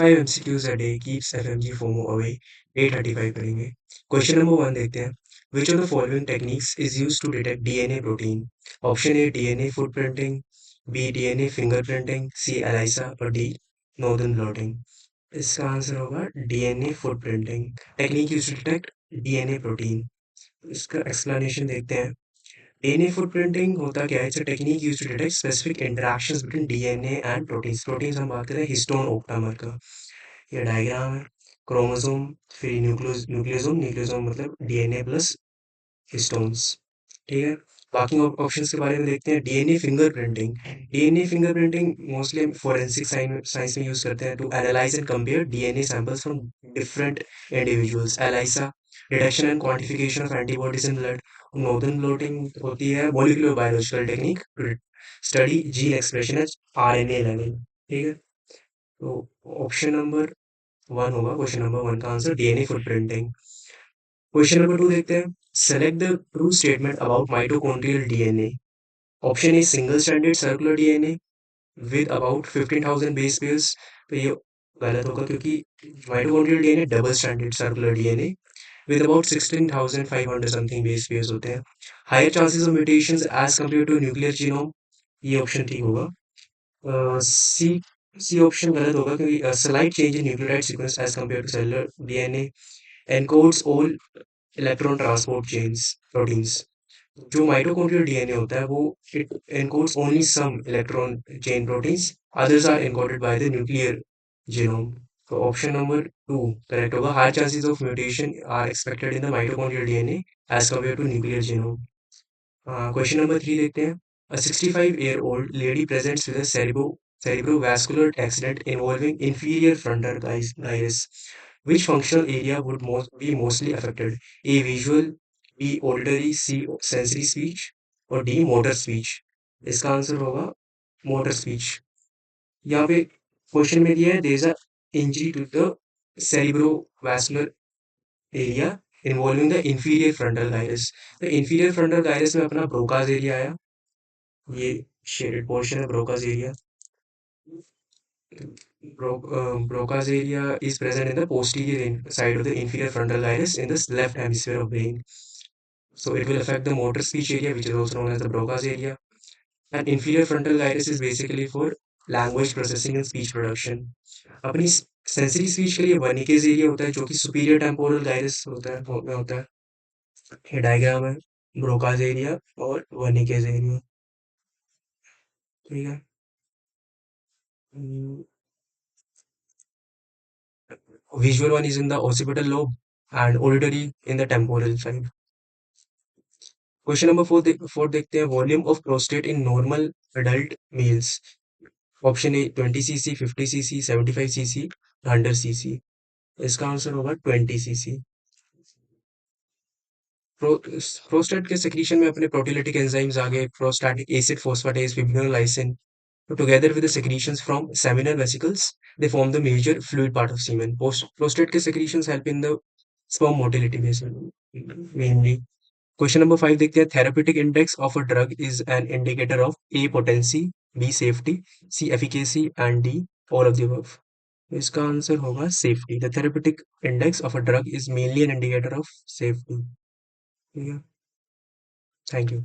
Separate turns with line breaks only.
5 MCQs a day keeps FMG FOMO away. 8:35 करेंगे. Question number 1 देखते हैं. Which of the following techniques is used to detect DNA protein? Option A DNA footprinting, B DNA fingerprinting, C ELISA और D northern blotting. इसका answer होगा DNA footprinting. Technique used to detect DNA protein. इसका explanation देखते हैं. DNA footprinting होता क्या है? It's a technique used to detect specific interactions between DNA and proteins. Proteins हम बात करें हिस्टोन ओक्टामर का. ये डायग्राम है. क्रोमोसोम, फिर न्यूक्लियोसोम. न्यूक्लियोसोम मतलब डीएनए प्लस हिस्टोन्स. ठीक है. बाकी ऑप्शंस के बारे में देखते हैं. DNA fingerprinting. DNA fingerprinting mostly हम फोरेंसिक साइंस में यूज करते हैं to analyse and compare DNA samples from different individuals. ELISA detection and quantification of antibodies in blood. Northern blotting होती है molecular biological technique to study gene expression at RNA level. ठीक है. तो option number 1 होगा question number 1 का answer DNA footprinting. Question number 2 देखते हैं. Select the true statement about mitochondrial DNA. Option a single stranded circular DNA with about 15,000 base pairs. तो ये गलत होगा क्योंकि mitochondrial DNA double stranded circular DNA with about 16,500 something base pairs होते हैं. Higher chances of mutations as compared to nuclear genome. ये option ठीक होगा. सी सी ऑप्शन गलत होगा क्योंकि slight change in nucleotide sequence as compared to cellular DNA encodes all electron transport chains proteins. जो mitochondrial DNA होता है वो it encodes only some electron chain proteins. Others are encoded by the nuclear genome. So option number 2 correct होगा. High chances of mutation are expected in the mitochondrial DNA as compared to nuclear genome. Question number 3 देखते हैं. A 65-year-old lady presents with a cerebrovascular accident involving inferior frontal gyrus. Which functional area would be mostly affected? A. Visual, B. Auditory, C. Sensory speech और D. Motor speech. इसका answer होगा motor speech. यहाँ पे question में दिया है there is a injury to the cerebrovascular area involving the inferior frontal gyrus. तो inferior frontal gyrus में अपना ब्रोकास एरिया आया. ये शेडेड पोर्शन है Broca's area. Broca's area is present in the posterior side of the inferior frontal gyrus in the left hemisphere of brain. So it will affect the motor speech area, which is also known as the Broca's area. And inferior frontal gyrus is basically for language processing and speech production. अपनी sensory speech के लिए वर्निकेज area होता है जो कि superior temporal gyrus होता है. ये डायग्राम है ब्रोकाज एरिया और वर्निकेज एरिया. ठीक है. Visual one is in the occipital lobe and auditory in the temporal side. Question number 4 देखते हैं. Volume of prostate in normal adult males. Option A 20 cc, 50 cc, 75 cc, 100 cc. इसका answer होगा 20 cc. Prostate के secretion में अपने प्रोटीलिटिक enzymes आ गए. Prostatic acid phosphatase fibrinolysin. Together with the secretions from seminal vesicles, they form the major fluid part of semen. Prostate के secretions help in the sperm motility mainly. Question number 5 देखते हैं. Therapeutic index of a drug is an indicator of A. potency, B. safety, C. efficacy and D. all of the above. इसका answer होगा safety. The therapeutic index of a drug is mainly an indicator of safety. ठीक है. Thank you.